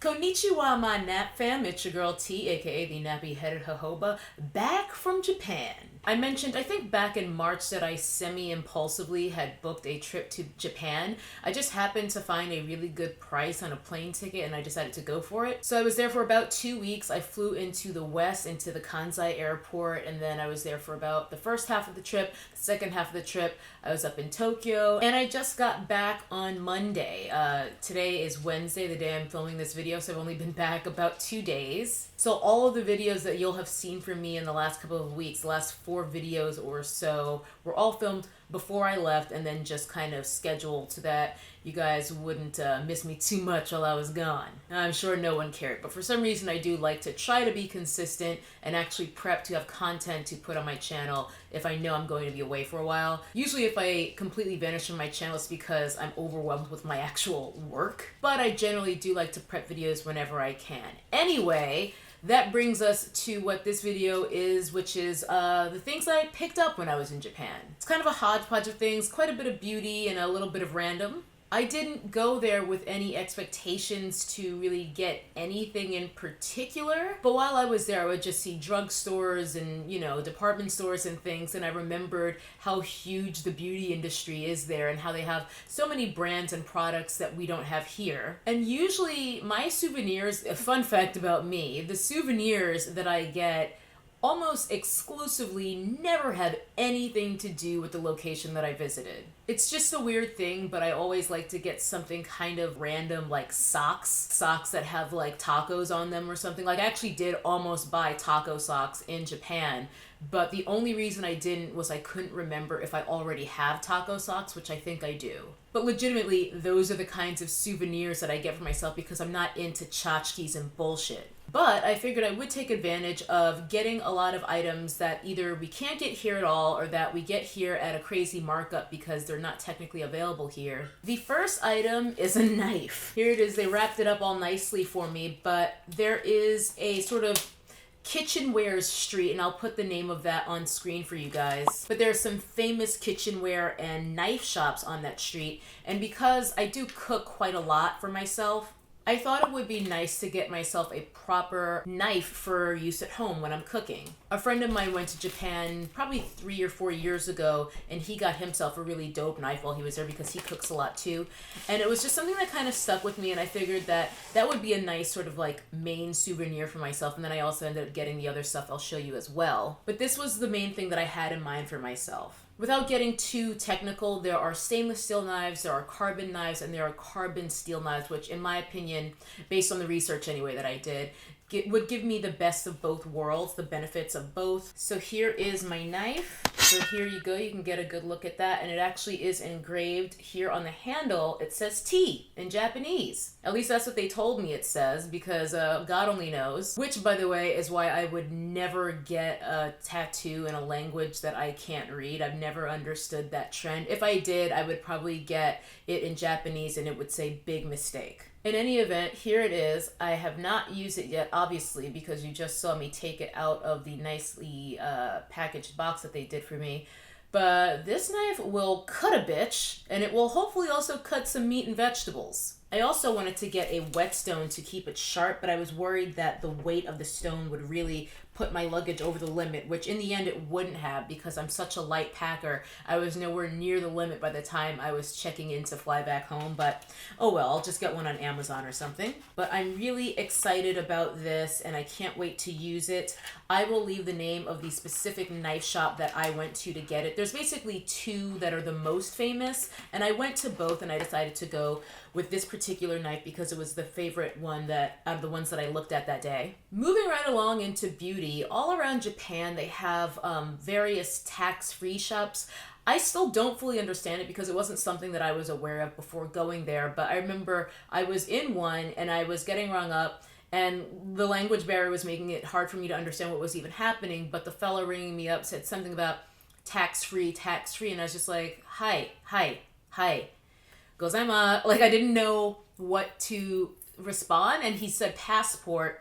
Konnichiwa, my nap fam. It's your girl T, aka the nappy-headed jojoba, back from Japan. I mentioned, I think back in March, that I semi-impulsively had booked a trip to Japan. I just happened to find a really good price on a plane ticket and I decided to go for it. So I was there for about 2 weeks. I flew into the west, into the Kansai airport, and then I was there for about the first half of the trip. The second half of the trip, I was up in Tokyo, and I just got back on Monday. Today is Wednesday, the day I'm filming this video, so I've only been back about 2 days. So all of the videos that you'll have seen from me in the last couple of weeks, the last 4 videos or so, were all filmed before I left and then just kind of scheduled so that you guys wouldn't miss me too much while I was gone. I'm sure no one cared, but for some reason I do like to try to be consistent and actually prep to have content to put on my channel if I know I'm going to be away for a while. Usually if I completely vanish from my channel, it's because I'm overwhelmed with my actual work, but I generally do like to prep videos whenever I can. Anyway, that brings us to what this video is, which is the things that I picked up when I was in Japan. It's kind of a hodgepodge of things, quite a bit of beauty and a little bit of random. I didn't go there with any expectations to really get anything in particular, but while I was there, I would just see drugstores and, you know, department stores and things, and I remembered how huge the beauty industry is there and how they have so many brands and products that we don't have here. And usually my souvenirs, a fun fact about me, the souvenirs that I get almost exclusively never have anything to do with the location that I visited. It's just a weird thing, but I always like to get something kind of random, like socks that have like tacos on them or something. Like I actually did almost buy taco socks in Japan, but the only reason I didn't was I couldn't remember if I already have taco socks, which I think I do. But legitimately, those are the kinds of souvenirs that I get for myself because I'm not into tchotchkes and bullshit. But I figured I would take advantage of getting a lot of items that either we can't get here at all or that we get here at a crazy markup because they're not technically available here. The first item is a knife. Here it is. They wrapped it up all nicely for me, but there is a sort of kitchenwares street, and I'll put the name of that on screen for you guys. But there are some famous kitchenware and knife shops on that street, and because I do cook quite a lot for myself, I thought it would be nice to get myself a proper knife for use at home when I'm cooking. A friend of mine went to Japan probably 3 or 4 years ago, and he got himself a really dope knife while he was there because he cooks a lot too. And it was just something that kind of stuck with me, and I figured that that would be a nice sort of like main souvenir for myself. And then I also ended up getting the other stuff I'll show you as well. But this was the main thing that I had in mind for myself. Without getting too technical, there are stainless steel knives, there are carbon knives, and there are carbon steel knives, which in my opinion, based on the research anyway that I did, would give me the best of both worlds, the benefits of both. So here is my knife. So here you go, you can get a good look at that, and it actually is engraved here on the handle. It says T in Japanese. At least that's what they told me it says, because God only knows. Which, by the way, is why I would never get a tattoo in a language that I can't read. I've never understood that trend. If I did, I would probably get it in Japanese and it would say big mistake. In any event, here it is. I have not used it yet, obviously, because you just saw me take it out of the nicely packaged box that they did for me. But this knife will cut a bitch, and it will hopefully also cut some meat and vegetables. I also wanted to get a whetstone to keep it sharp, but I was worried that the weight of the stone would really put my luggage over the limit, which in the end it wouldn't have because I'm such a light packer. I was nowhere near the limit by the time I was checking in to fly back home, but oh well, I'll just get one on Amazon or something. But I'm really excited about this and I can't wait to use it. I will leave the name of the specific knife shop that I went to get it. There's basically 2 that are the most famous, and I went to both and I decided to go with this particular knife because it was the favorite one that out of the ones that I looked at that day. Moving right along into beauty, all around Japan they have various tax-free shops. I still don't fully understand it because it wasn't something that I was aware of before going there, but I remember I was in one and I was getting rung up and the language barrier was making it hard for me to understand what was even happening, but the fella ringing me up said something about tax-free, and I was just like, hi. Gozaima. Like I didn't know what to respond, and he said passport,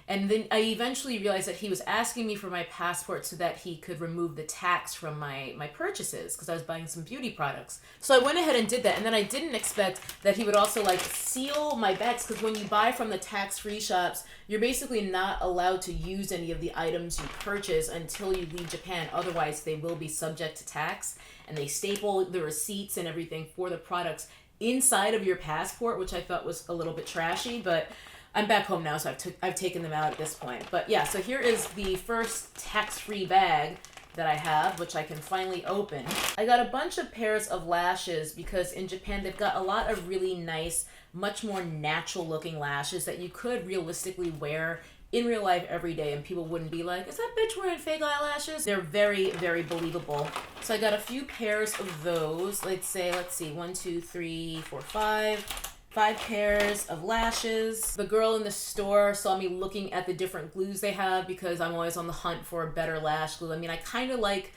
And then I eventually realized that he was asking me for my passport so that he could remove the tax from my purchases because I was buying some beauty products. So I went ahead and did that. And then I didn't expect that he would also like seal my bags, because when you buy from the tax-free shops, you're basically not allowed to use any of the items you purchase until you leave Japan. Otherwise, they will be subject to tax. And they staple the receipts and everything for the products inside of your passport, which I thought was a little bit trashy, but I'm back home now, so I've taken them out at this point. But yeah, so here is the first tax-free bag that I have, which I can finally open. I got a bunch of pairs of lashes because in Japan they've got a lot of really nice, much more natural looking lashes that you could realistically wear in real life every day and people wouldn't be like, is that bitch wearing fake eyelashes? They're very, very believable. So I got a few pairs of those. Let's see, 1, 2, 3, 4, 5 pairs of lashes. The girl in the store saw me looking at the different glues they have because I'm always on the hunt for a better lash glue. I mean, I kind of like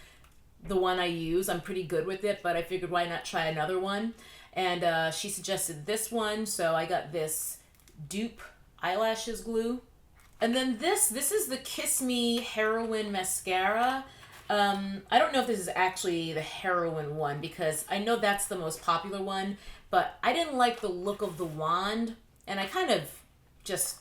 the one I use. I'm pretty good with it, but I figured why not try another one? And she suggested this one, so I got this dupe eyelashes glue. And then this is the Kiss Me Heroin Mascara. I don't know if this is actually the Heroin one because I know that's the most popular one, but I didn't like the look of the wand, and I kind of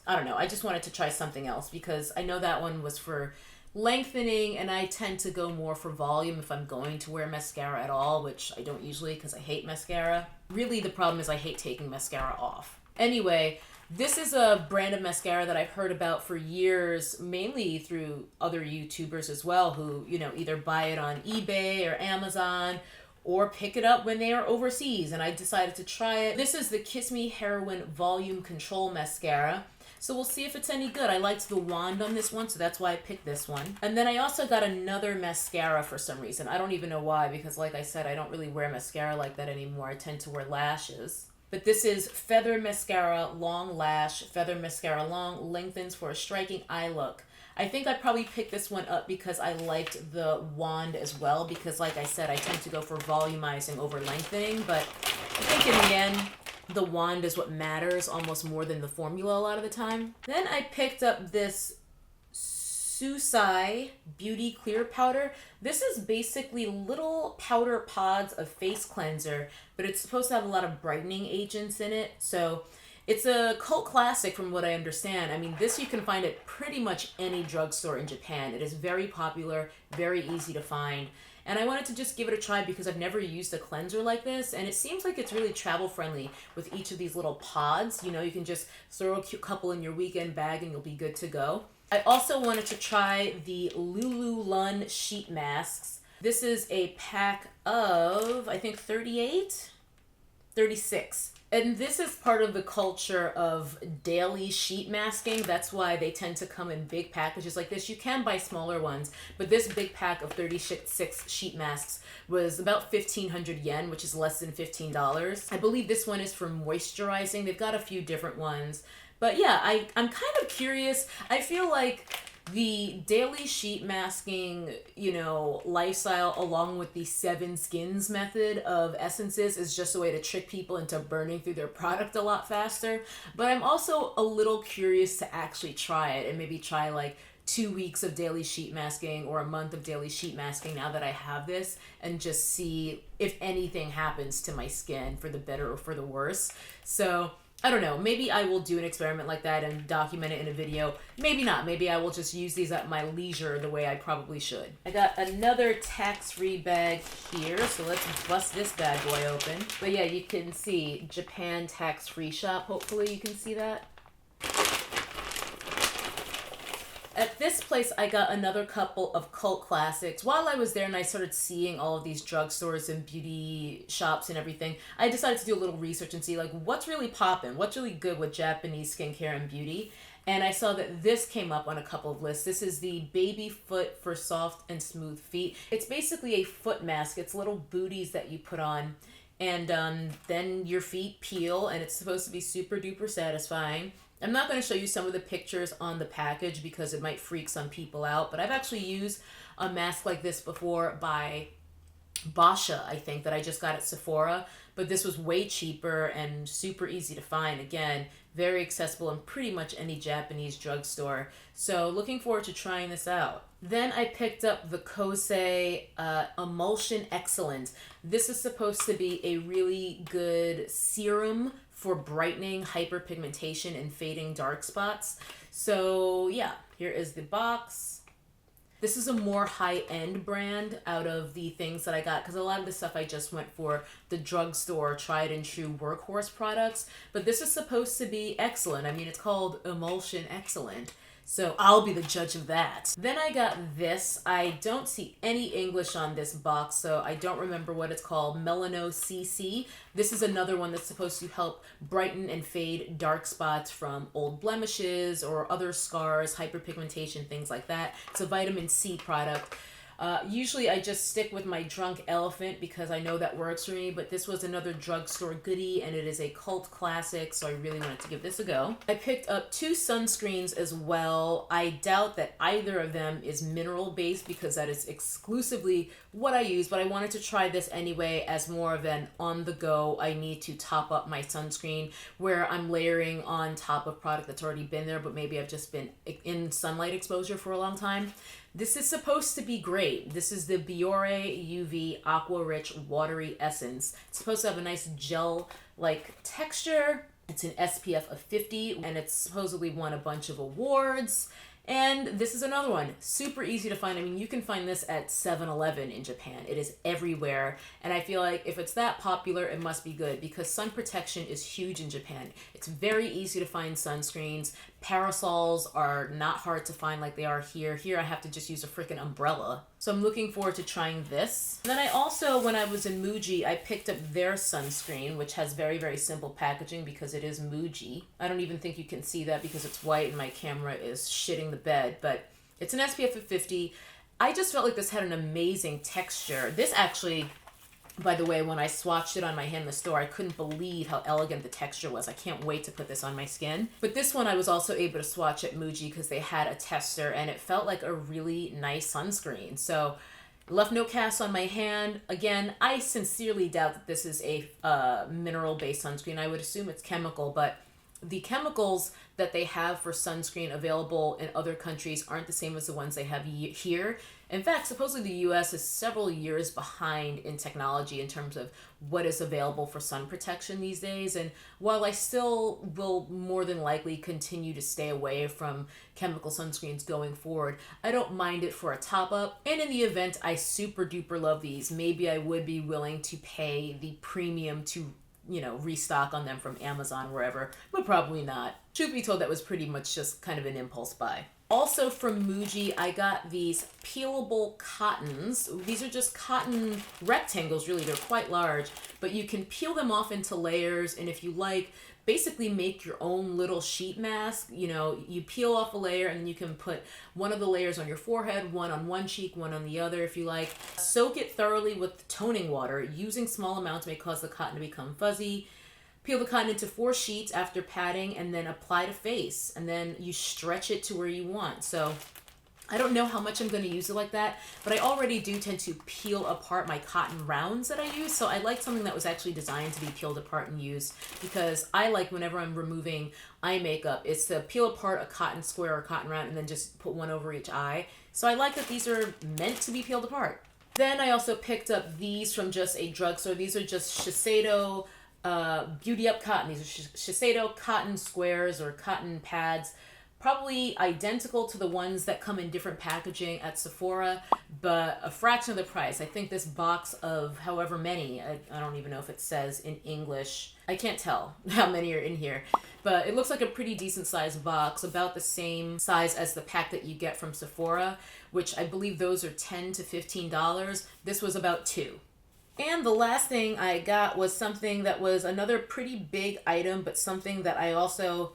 I don't know, I just wanted to try something else because I know that one was for lengthening, and I tend to go more for volume if I'm going to wear mascara at all, which I don't usually because I hate mascara. Really, the problem is I hate taking mascara off. Anyway, this is a brand of mascara that I've heard about for years, mainly through other YouTubers as well, who, you know, either buy it on eBay or Amazon or pick it up when they are overseas, and I decided to try it. This is the Kiss Me Heroin Volume Control Mascara. So we'll see if it's any good. I liked the wand on this one, so that's why I picked this one. And then I also got another mascara for some reason. I don't even know why, because like I said, I don't really wear mascara like that anymore. I tend to wear lashes. But this is Feather Mascara Long Lash. Feather Mascara Long lengthens for a striking eye look. I think I probably picked this one up because I liked the wand as well, because like I said, I tend to go for volumizing over lengthening, but I think in the end, the wand is what matters almost more than the formula a lot of the time. Then I picked up this Susai Beauty Clear Powder. This is basically little powder pods of face cleanser, but it's supposed to have a lot of brightening agents in it. So it's a cult classic from what I understand. I mean, this you can find at pretty much any drugstore in Japan. It is very popular, very easy to find. And I wanted to just give it a try because I've never used a cleanser like this, and it seems like it's really travel friendly with each of these little pods. You know, you can just throw a cute couple in your weekend bag and you'll be good to go. I also wanted to try the Lulu sheet masks. This is a pack of, I think, 36. And this is part of the culture of daily sheet masking. That's why they tend to come in big packages like this. You can buy smaller ones, but this big pack of 36 sheet masks was about 1,500 yen, which is less than $15. I believe this one is for moisturizing. They've got a few different ones. But yeah, I'm kind of curious. I feel like the daily sheet masking, you know, lifestyle along with the 7 skins method of essences is just a way to trick people into burning through their product a lot faster. But I'm also a little curious to actually try it and maybe try like 2 weeks of daily sheet masking or a month of daily sheet masking now that I have this, and just see if anything happens to my skin for the better or for the worse. So I don't know, maybe I will do an experiment like that and document it in a video. Maybe not. Maybe I will just use these at my leisure the way I probably should. I got another tax-free bag here, so let's bust this bad boy open. But yeah, you can see Japan tax-free shop. Hopefully you can see that. At this place, I got another couple of cult classics. While I was there and I started seeing all of these drugstores and beauty shops and everything, I decided to do a little research and see like what's really poppin', what's really good with Japanese skincare and beauty. And I saw that this came up on a couple of lists. This is the Baby Foot for Soft and Smooth Feet. It's basically a foot mask. It's little booties that you put on, and then your feet peel, and it's supposed to be super duper satisfying. I'm not going to show you some of the pictures on the package because it might freak some people out, but I've actually used a mask like this before by Basha, I think, that I just got at Sephora. but this was way cheaper and super easy to find. Again, very accessible in pretty much any Japanese drugstore. So looking forward to trying this out. Then I picked up the Kossei Emulsion Excellent. This is supposed to be a really good serum for brightening hyperpigmentation and fading dark spots. So yeah, here is the box. This is a more high-end brand out of the things that I got, because a lot of the stuff I just went for the drugstore tried and true workhorse products, but this is supposed to be excellent. I mean, it's called Emulsion Excellent, so I'll be the judge of that. Then I got this. I don't see any English on this box, so I don't remember what it's called. Melano CC. This is another one that's supposed to help brighten and fade dark spots from old blemishes or other scars, hyperpigmentation, things like that. It's a vitamin C product. Usually I just stick with my Drunk Elephant because I know that works for me, but this was another drugstore goodie and it is a cult classic, so I really wanted to give this a go. I picked up 2 sunscreens as well. I doubt that either of them is mineral based because that is exclusively what I use, but I wanted to try this anyway as more of an on the go, I need to top up my sunscreen, where I'm layering on top of product that's already been there, but maybe I've just been in sunlight exposure for a long time. This is supposed to be great. This is the Biore UV Aqua Rich Watery Essence. It's supposed to have a nice gel-like texture. It's an SPF of 50, and it's supposedly won a bunch of awards. And this is another one, super easy to find. I mean, you can find this at 7-Eleven in Japan. It is everywhere. And I feel like if it's that popular, it must be good because sun protection is huge in Japan. It's very easy to find sunscreens. Parasols are not hard to find like they are here. Here I have to just use a freaking umbrella. So I'm looking forward to trying this. And then I also, when I was in Muji, I picked up their sunscreen, which has very, very simple packaging because it is Muji. I don't even think you can see that because it's white and my camera is shitting the bed, but it's an SPF of 50. I just felt like this had an amazing texture. This actually, by the way, when I swatched it on my hand in the store, I couldn't believe how elegant the texture was. I can't wait to put this on my skin. But this one I was also able to swatch at Muji because they had a tester and it felt like a really nice sunscreen. So left no cast on my hand. Again, I sincerely doubt that this is a mineral-based sunscreen. I would assume it's chemical, but the chemicals that they have for sunscreen available in other countries aren't the same as the ones they have here. In fact, supposedly the US is several years behind in technology in terms of what is available for sun protection these days. And while I still will more than likely continue to stay away from chemical sunscreens going forward, I don't mind it for a top up. And in the event I super duper love these, maybe I would be willing to pay the premium to, you know, restock on them from Amazon, wherever, but probably not. Truth be told, that was pretty much just kind of an impulse buy. Also from Muji, I got these Peelable Cotton'S. These are just cotton rectangles, really. They're quite large, but you can peel them off into layers, and if you like, basically make your own little sheet mask. You know, you peel off a layer, and then you can put one of the layers on your forehead, one on one cheek, one on the other, if you like. Soak it thoroughly with toning water. Using small amounts may cause the cotton to become fuzzy. Peel the cotton into 4 sheets after patting and then apply to face. And then you stretch it to where you want. So I don't know how much I'm going to use it like that, but I already do tend to peel apart my cotton rounds that I use. So I like something that was actually designed to be peeled apart and used, because I like, whenever I'm removing eye makeup, it's to peel apart a cotton square or cotton round and then just put one over each eye. So I like that these are meant to be peeled apart. Then I also picked up these from just a drugstore. These are just Shiseido Beauty Up Cotton. These are Shiseido cotton squares or cotton pads. Probably identical to the ones that come in different packaging at Sephora, but a fraction of the price. I think this box of however many, I don't even know if it says in English. I can't tell how many are in here, but it looks like a pretty decent sized box, about the same size as the pack that you get from Sephora, which I believe those are $10 to $15. This was about $2. And the last thing I got was something that was another pretty big item, but something that I also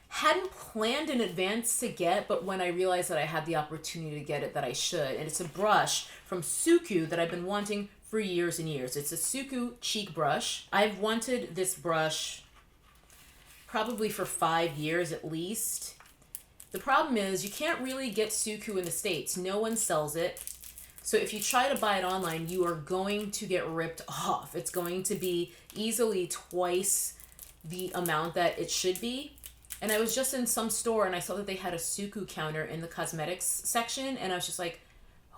hadn't planned in advance to get, but when I realized that I had the opportunity to get it, that I should. And it's a brush from Suku that I've been wanting for years and years. It's a Suku cheek brush. I've wanted this brush probably for 5 years at least. The problem is you can't really get Suku in the States. No one sells it. So if you try to buy it online, you are going to get ripped off. It's going to be easily twice the amount that it should be. And I was just in some store and I saw that they had a Suku counter in the cosmetics section, and I was just like,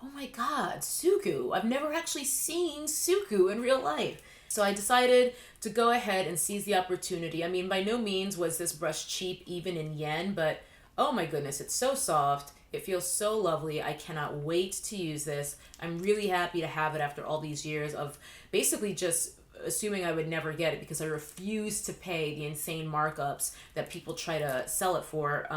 oh my god, Suku. I've never actually seen Suku in real life. So I decided to go ahead and seize the opportunity. I mean, by no means was this brush cheap even in yen, but oh my goodness, it's so soft. It feels so lovely. I cannot wait to use this. I'm really happy to have it after all these years of basically just assuming I would never get it because I refuse to pay the insane markups that people try to sell it for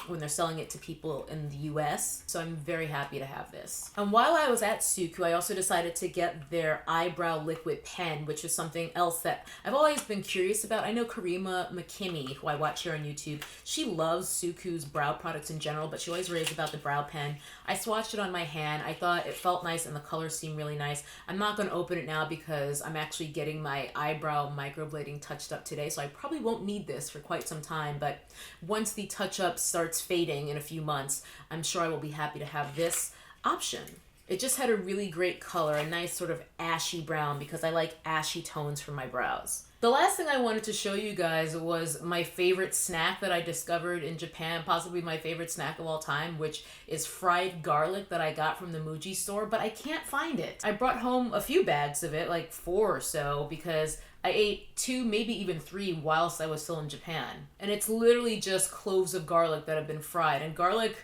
when they're selling it to people in the US. So I'm very happy to have this. And while I was at Suku, I also decided to get their Eyebrow Liquid Pen, which is something else that I've always been curious about. I know Karima McKimmy, who I watch here on YouTube, she loves Suku's brow products in general, but she always raves about the brow pen. I swatched it on my hand. I thought it felt nice and the colors seemed really nice. I'm not going to open it now because I'm actually getting my eyebrow microblading touched up today, so I probably won't need this for quite some time, but once the touch-up starts fading in a few months, I'm sure I will be happy to have this option. It just had a really great color, a nice sort of ashy brown, because I like ashy tones for my brows. The last thing I wanted to show you guys was my favorite snack that I discovered in Japan, possibly my favorite snack of all time, which is fried garlic that I got from the Muji store, but I can't find it. I brought home a few bags of it, like 4 or so, because I ate 2, maybe even 3 whilst I was still in Japan. And it's literally just cloves of garlic that have been fried, and garlic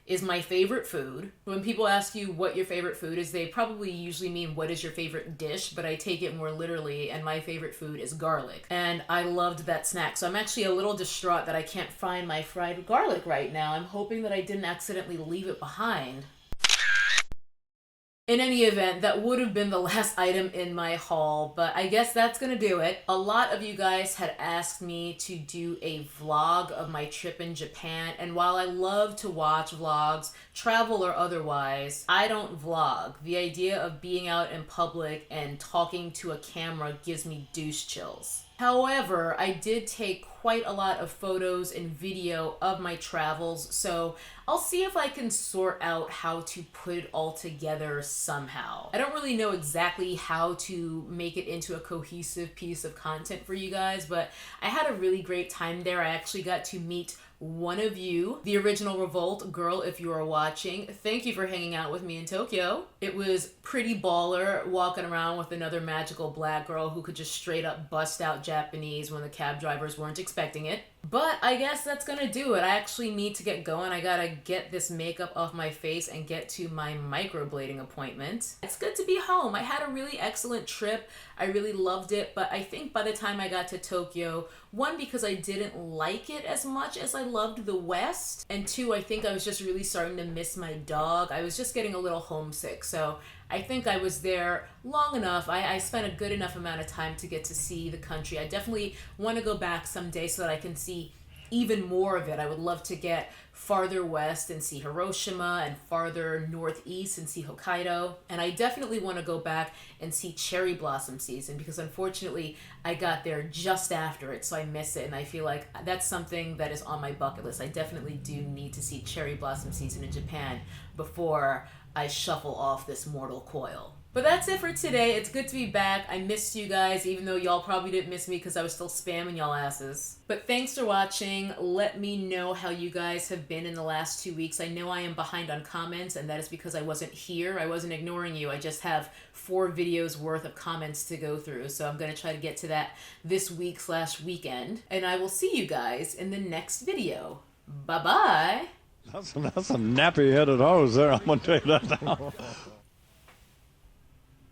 is my favorite food. When people ask you what your favorite food is, they probably usually mean what is your favorite dish, but I take it more literally, and my favorite food is garlic. And I loved that snack, so I'm actually a little distraught that I can't find my fried garlic right now. I'm hoping that I didn't accidentally leave it behind. In any event, that would have been the last item in my haul, but I guess that's gonna do it. A lot of you guys had asked me to do a vlog of my trip in Japan, and while I love to watch vlogs, travel or otherwise, I don't vlog. The idea of being out in public and talking to a camera gives me douche chills. However, I did take quite a lot of photos and video of my travels, so I'll see if I can sort out how to put it all together somehow. I don't really know exactly how to make it into a cohesive piece of content for you guys, but I had a really great time there. I actually got to meet one of you, the original Revolt girl, if you are watching. Thank you for hanging out with me in Tokyo. It was pretty baller walking around with another magical black girl who could just straight up bust out Japanese when the cab drivers weren't expecting it. But I guess that's gonna do it. I actually need to get going. I gotta get this makeup off my face and get to my microblading appointment. It's good to be home. I had a really excellent trip. I really loved it, but I think by the time I got to Tokyo, 1, because I didn't like it as much as I loved the West, and 2, I think I was just really starting to miss my dog. I was just getting a little homesick, so I think I was there long enough. I spent a good enough amount of time to get to see the country. I definitely want to go back someday so that I can see even more of it. I would love to get farther west and see Hiroshima, and farther northeast and see Hokkaido. And I definitely want to go back and see cherry blossom season, because unfortunately I got there just after it, so I miss it. And I feel like that's something that is on my bucket list. I definitely do need to see cherry blossom season in Japan before I shuffle off this mortal coil. But that's it for today. It's good to be back. I missed you guys, even though y'all probably didn't miss me because I was still spamming y'all asses. But thanks for watching. Let me know how you guys have been in the last 2 weeks. I know I am behind on comments, and that is because I wasn't here. I wasn't ignoring you. I just have 4 videos worth of comments to go through. So I'm going to try to get to that this week/weekend. And I will see you guys in the next video. Bye-bye. That's a nappy-headed hose there, I'm going to tell you that now.